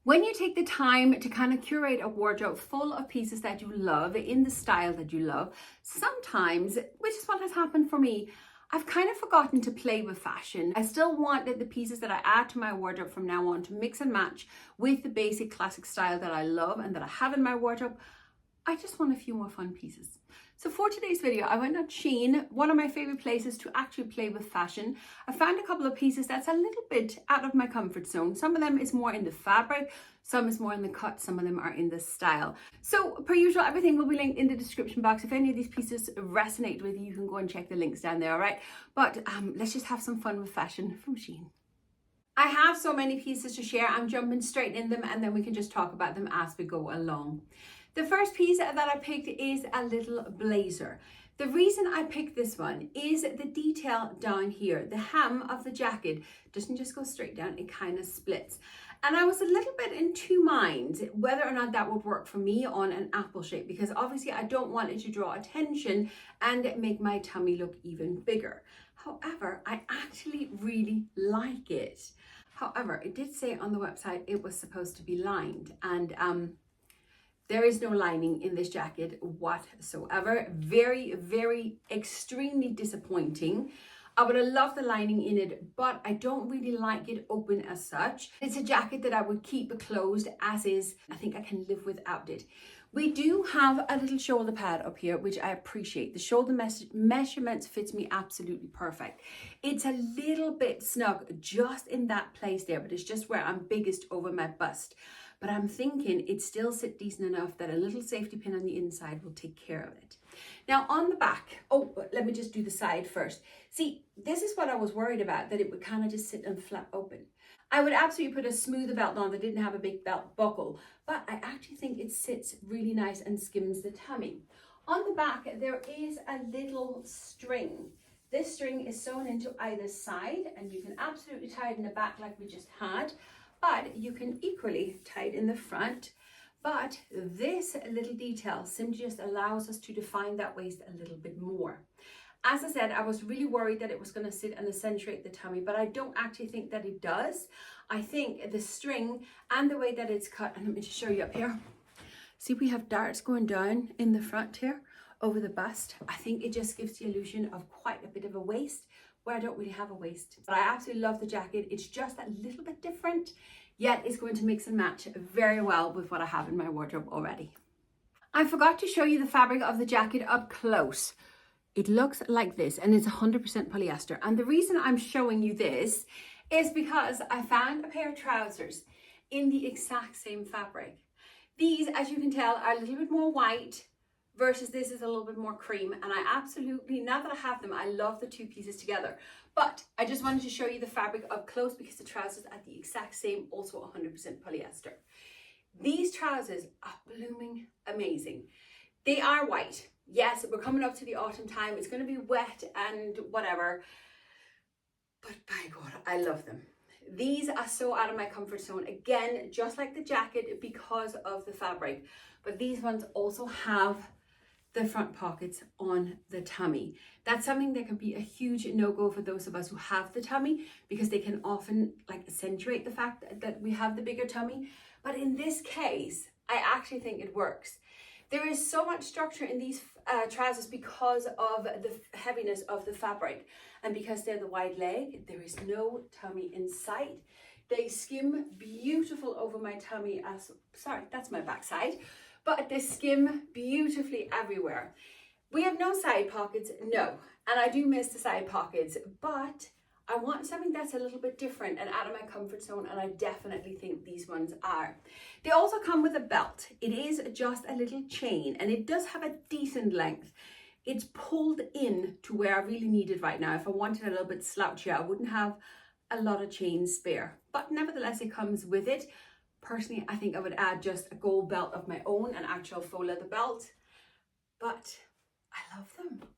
When you take the time to kind of curate a wardrobe full of pieces that you love in the style that you love, sometimes, which is what has happened for me, I've kind of forgotten to play with fashion. I still want the pieces that I add to my wardrobe from now on to mix and match with the basic classic style that I love and that I have in my wardrobe. I just want a few more fun pieces. So for today's video, I went on SHEIN, one of my favorite places to actually play with fashion. I found a couple of pieces that's a little bit out of my comfort zone. Some of them is more in the fabric, some is more in the cut, some of them are in the style. So per usual, everything will be linked in the description box. If any of these pieces resonate with you, you can go and check the links down there, all right? But let's just have some fun with fashion from SHEIN. I have so many pieces to share. I'm jumping straight in them and then we can just talk about them as we go along. The first piece that I picked is a little blazer. The reason I picked this one is the detail down here. The hem of the jacket doesn't just go straight down, it kind of splits. And I was a little bit in two minds whether or not that would work for me on an apple shape, because obviously I don't want it to draw attention and make my tummy look even bigger. However, I actually really like it. However, it did say on the website it was supposed to be lined, and there is no lining in this jacket whatsoever. Very, very extremely disappointing. I would have loved the lining in it, but I don't really like it open as such. It's a jacket that I would keep closed as is. I think I can live without it. We do have a little shoulder pad up here, which I appreciate. The shoulder measurements fits me absolutely perfect. It's a little bit snug just in that place there, but it's just where I'm biggest over my bust. But I'm thinking it still sits decent enough that a little safety pin on the inside will take care of it. Now on the back, let me just do the side first. See, this is what I was worried about, that it would kind of just sit and flap open. I would absolutely put a smoother belt on that didn't have a big belt buckle, but I actually think it sits really nice and skims the tummy. On the back, there is a little string. This string is sewn into either side and you can absolutely tie it in the back like we just had. But you can equally tie it in the front. But this little detail simply just allows us to define that waist a little bit more. As I said, I was really worried that it was going to sit and accentuate the tummy, but I don't actually think that it does. I think the string and the way that it's cut, and let me just show you up here. See, we have darts going down in the front here over the bust. I think it just gives the illusion of quite a bit of a waist, where I don't really have a waist. But I absolutely love the jacket. It's just a little bit different, yet it's going to mix and match very well with what I have in my wardrobe already. I forgot to show you the fabric of the jacket up close. It looks like this and it's 100% polyester. And the reason I'm showing you this is because I found a pair of trousers in the exact same fabric. These, as you can tell, are a little bit more white, versus this is a little bit more cream, and I absolutely, now that I have them, I love the two pieces together. But I just wanted to show you the fabric up close because the trousers are the exact same, also 100% polyester. These trousers are blooming amazing. They are white. Yes, we're coming up to the autumn time. It's going to be wet and whatever, but by God, I love them. These are so out of my comfort zone. Again, just like the jacket, because of the fabric, but these ones also have the front pockets on the tummy. That's something that can be a huge no-go for those of us who have the tummy, because they can often like accentuate the fact that we have the bigger tummy. But in this case, I actually think it works. There is so much structure in these trousers because of the heaviness of the fabric, and because they're the wide leg, there is no tummy in sight. They skim beautiful over my tummy sorry, that's my backside. But they skim beautifully everywhere. We have no side pockets, no. And I do miss the side pockets, but I want something that's a little bit different and out of my comfort zone, and I definitely think these ones are. They also come with a belt. It is just a little chain, and it does have a decent length. It's pulled in to where I really need it right now. If I wanted a little bit slouchier, I wouldn't have a lot of chain spare, but nevertheless, it comes with it. Personally, I think I would add just a gold belt of my own, an actual faux leather belt, but I love them.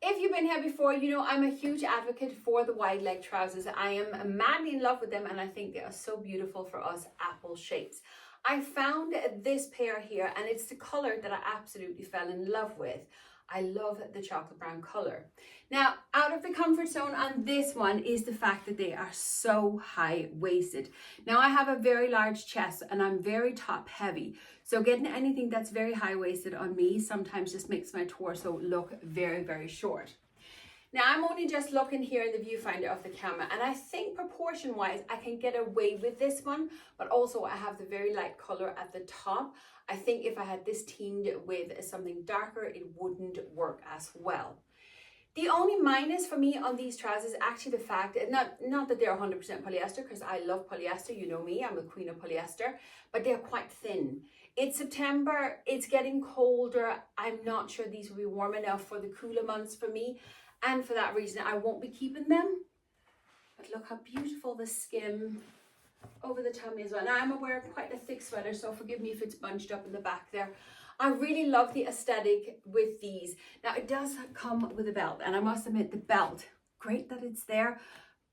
If you've been here before, you know I'm a huge advocate for the wide leg trousers. I am madly in love with them, and I think they are so beautiful for us apple shapes. I found this pair here, and it's the color that I absolutely fell in love with. I love the chocolate brown color. Now, out of the comfort zone on this one is the fact that they are so high-waisted. Now, I have a very large chest and I'm very top heavy. So getting anything that's very high-waisted on me sometimes just makes my torso look very, very short. Now, I'm only just looking here in the viewfinder of the camera, and I think proportion-wise, I can get away with this one, but also I have the very light color at the top. I think if I had this teamed with something darker, it wouldn't work as well. The only minus for me on these trousers is actually the fact that, not that they're 100% polyester, because I love polyester, you know me, I'm the queen of polyester, but they're quite thin. It's September, it's getting colder. I'm not sure these will be warm enough for the cooler months for me. And for that reason, I won't be keeping them. But look how beautiful the skim over the tummy as well. Now, I'm wearing quite a thick sweater, so forgive me if it's bunched up in the back there. I really love the aesthetic with these. Now, it does come with a belt, and I must admit the belt, great that it's there,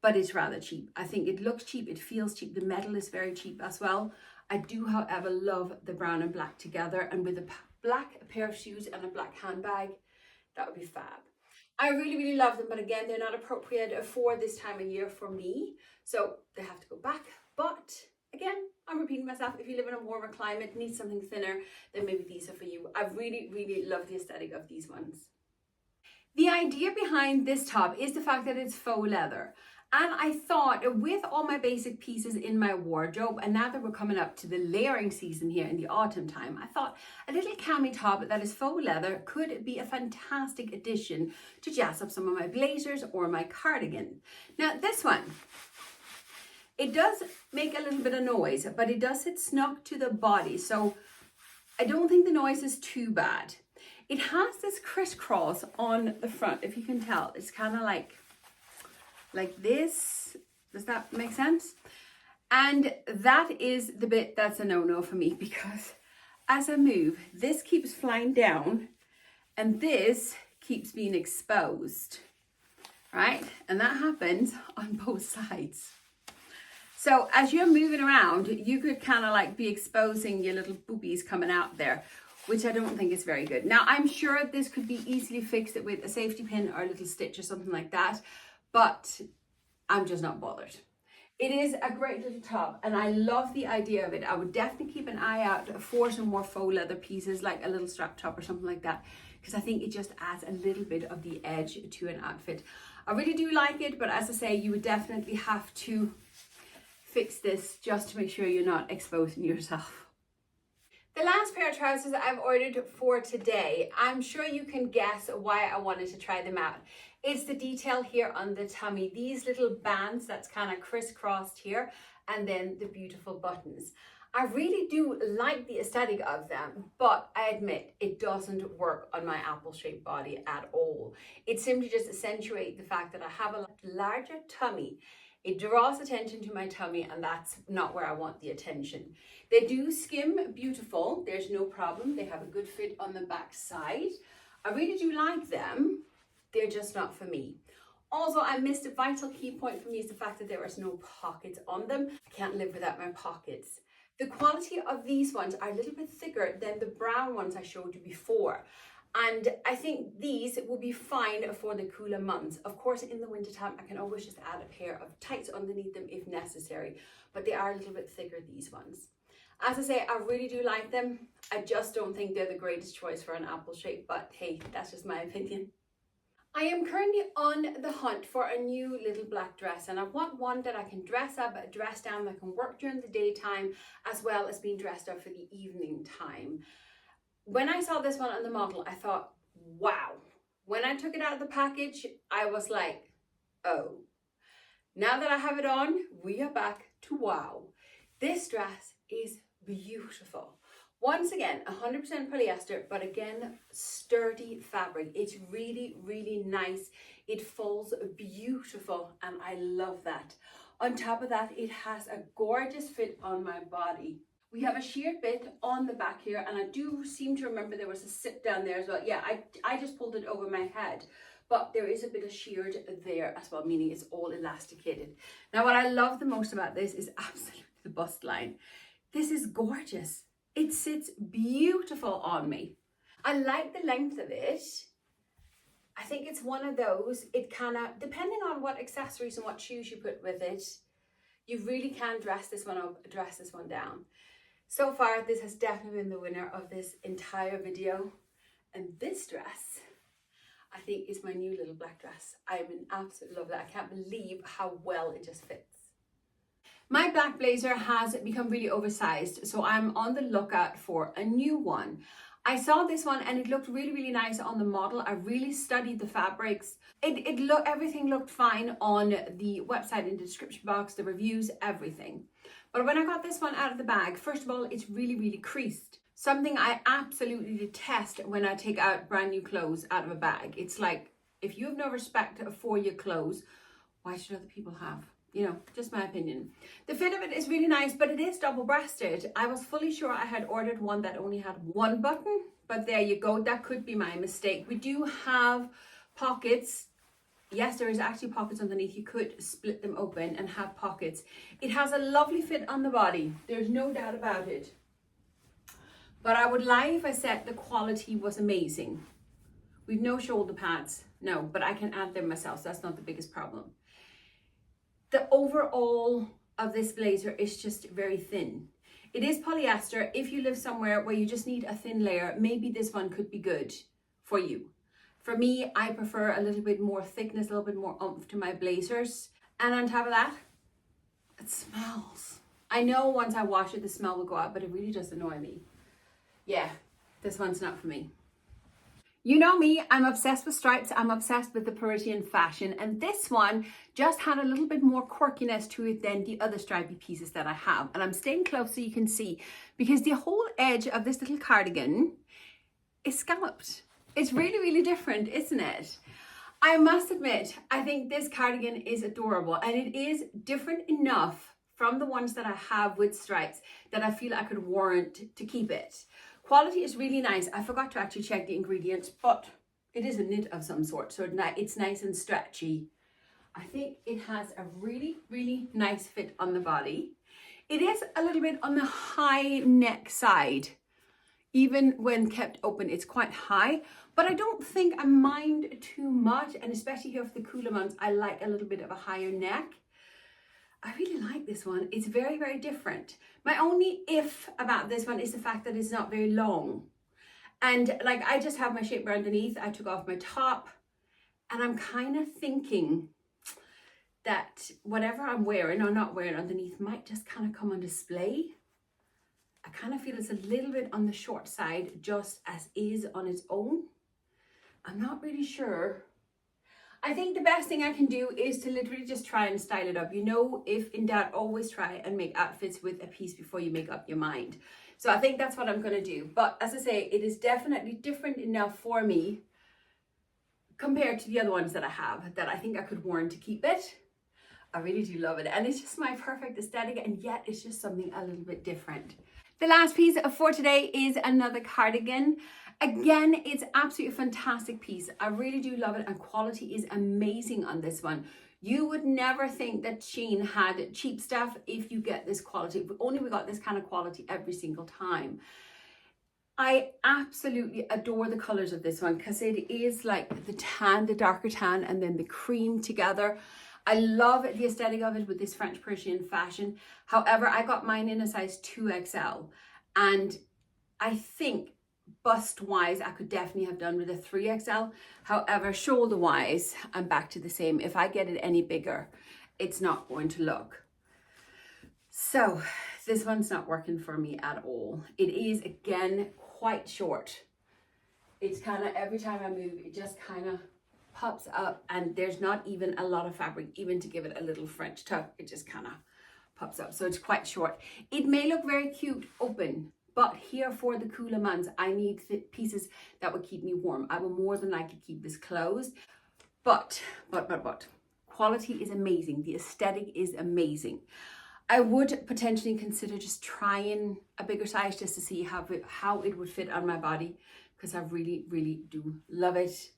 but it's rather cheap. I think it looks cheap, it feels cheap. The metal is very cheap as well. I do, however, love the brown and black together, and with a black pair of shoes and a black handbag, that would be fab. I really, really love them, but again, they're not appropriate for this time of year for me, so they have to go back. But again, I'm repeating myself, if you live in a warmer climate, need something thinner, then maybe these are for you. I really, really love the aesthetic of these ones. The idea behind this top is the fact that it's faux leather. And I thought with all my basic pieces in my wardrobe, and now that we're coming up to the layering season here in the autumn time, I thought a little cami top that is faux leather could be a fantastic addition to jazz up some of my blazers or my cardigan. Now this one, it does make a little bit of noise, but it does sit snug to the body. So I don't think the noise is too bad. It has this crisscross on the front, if you can tell. It's kind of like this. Does that make sense? And that is the bit that's a no-no for me, because as I move, this keeps flying down and this keeps being exposed, right? And that happens on both sides. So as you're moving around, you could kind of like be exposing your little boobies coming out there, which I don't think is very good. Now, I'm sure this could be easily fixed with a safety pin or a little stitch or something like that, but I'm just not bothered. It is a great little top and I love the idea of it. I would definitely keep an eye out for some more faux leather pieces, like a little strap top or something like that, because I think it just adds a little bit of the edge to an outfit. I really do like it, but as I say, you would definitely have to fix this just to make sure you're not exposing yourself. The last pair of trousers I've ordered for today, I'm sure you can guess why I wanted to try them out. It's the detail here on the tummy, these little bands that's kind of crisscrossed here, and then the beautiful buttons. I really do like the aesthetic of them, but I admit it doesn't work on my apple-shaped body at all. It simply just accentuates the fact that I have a larger tummy. It draws attention to my tummy, and that's not where I want the attention. They do skim beautiful, there's no problem. They have a good fit on the back side. I really do like them. They're just not for me. Also, I missed a vital key point for me is the fact that there is no pockets on them. I can't live without my pockets. The quality of these ones are a little bit thicker than the brown ones I showed you before. And I think these will be fine for the cooler months. Of course, in the wintertime, I can always just add a pair of tights underneath them if necessary, but they are a little bit thicker, these ones. As I say, I really do like them. I just don't think they're the greatest choice for an apple shape, but hey, that's just my opinion. I am currently on the hunt for a new little black dress, and I want one that I can dress up, dress down, that can work during the daytime, as well as being dressed up for the evening time. When I saw this one on the model, I thought, wow. When I took it out of the package, I was like, oh. Now that I have it on, we are back to wow. This dress is beautiful. Once again, 100% polyester, but again, sturdy fabric. It's really, really nice. It falls beautiful, and I love that. On top of that, it has a gorgeous fit on my body. We have a sheared bit on the back here, and I do seem to remember there was a zip down there as well. Yeah, I just pulled it over my head, but there is a bit of sheared there as well, meaning it's all elasticated. Now, what I love the most about this is absolutely the bust line. This is gorgeous. It sits beautiful on me. I like the length of it. I think it's one of those, it kind of, depending on what accessories and what shoes you put with it, you really can dress this one up, dress this one down. So far, this has definitely been the winner of this entire video. And this dress, I think, is my new little black dress. I'm in absolute love with it. I can't believe how well it just fits. My black blazer has become really oversized, so I'm on the lookout for a new one. I saw this one and it looked really, really nice on the model. I really studied the fabrics. Everything looked fine on the website, in the description box, the reviews, everything. But when I got this one out of the bag, first of all, it's really, really creased. Something I absolutely detest when I take out brand new clothes out of a bag. It's like, if you have no respect for your clothes, why should other people have? You know, just my opinion. The fit of it is really nice, but it is double-breasted. I was fully sure I had ordered one that only had one button, but there you go. That could be my mistake. We do have pockets. Yes, there is actually pockets underneath. You could split them open and have pockets. It has a lovely fit on the body. There's no doubt about it. But I would lie if I said the quality was amazing. We've no shoulder pads. No, but I can add them myself, so that's not the biggest problem. The overall of this blazer is just very thin. It is polyester. If you live somewhere where you just need a thin layer, maybe this one could be good for you. For me, I prefer a little bit more thickness, a little bit more oomph to my blazers. And on top of that, it smells. I know once I wash it, the smell will go out, but it really does annoy me. Yeah, this one's not for me. You know me, I'm obsessed with stripes. I'm obsessed with the Parisian fashion. And this one just had a little bit more quirkiness to it than the other stripy pieces that I have. And I'm staying close so you can see, because the whole edge of this little cardigan is scalloped. It's really, really different, isn't it? I must admit, I think this cardigan is adorable, and it is different enough from the ones that I have with stripes that I feel I could warrant to keep it. Quality is really nice. I forgot to actually check the ingredients, but it is a knit of some sort, so it's nice and stretchy. I think it has a really, really nice fit on the body. It is a little bit on the high neck side. Even when kept open, it's quite high, but I don't think I mind too much, and especially here for the cooler months, I like a little bit of a higher neck. I really like this one. It's very, very different. My only if about this one is the fact that it's not very long. And like, I just have my shapewear underneath. I took off my top, and I'm kind of thinking that whatever I'm wearing or not wearing underneath might just kind of come on display. I kind of feel it's a little bit on the short side, just as is on its own. I'm not really sure. I think the best thing I can do is to literally just try and style it up. You know, if in doubt, always try and make outfits with a piece before you make up your mind. So I think that's what I'm going to do. But as I say, it is definitely different enough for me compared to the other ones that I have that I think I could warrant to keep it. I really do love it. And it's just my perfect aesthetic, and yet it's just something a little bit different. The last piece for today is another cardigan. Again, it's absolutely a fantastic piece. I really do love it, and quality is amazing on this one. You would never think that SHEIN had cheap stuff if you get this quality. Only we got this kind of quality every single time. I absolutely adore the colors of this one because it is like the tan, the darker tan, and then the cream together. I love the aesthetic of it with this French Parisian fashion. However, I got mine in a size 2XL, and I think bust wise I could definitely have done with a 3XL. However, shoulder wise, I'm back to the same. If I get it any bigger, it's not going to look. So this one's not working for me at all. It is, again, quite short. It's kind of, every time I move, it just kind of pops up, and there's not even a lot of fabric even to give it a little French tuck. It just kind of pops up, so it's quite short. It may look very cute open, but here for the cooler months, I need pieces that would keep me warm. I will more than likely keep this closed, but quality is amazing. The aesthetic is amazing. I would potentially consider just trying a bigger size just to see how it would fit on my body, because I really, really do love it.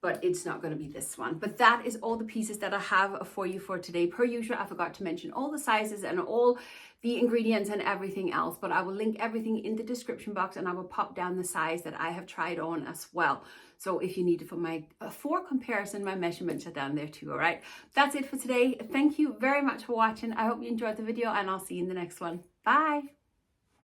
but it's not going to be this one. But that is all the pieces that I have for you for today. Per usual, I forgot to mention all the sizes and all the ingredients and everything else, but I will link everything in the description box, and I will pop down the size that I have tried on as well. So if you need it for my for comparison, my measurements are down there too. All right, that's it for today. Thank you very much for watching. I hope you enjoyed the video, and I'll see you in the next one. Bye.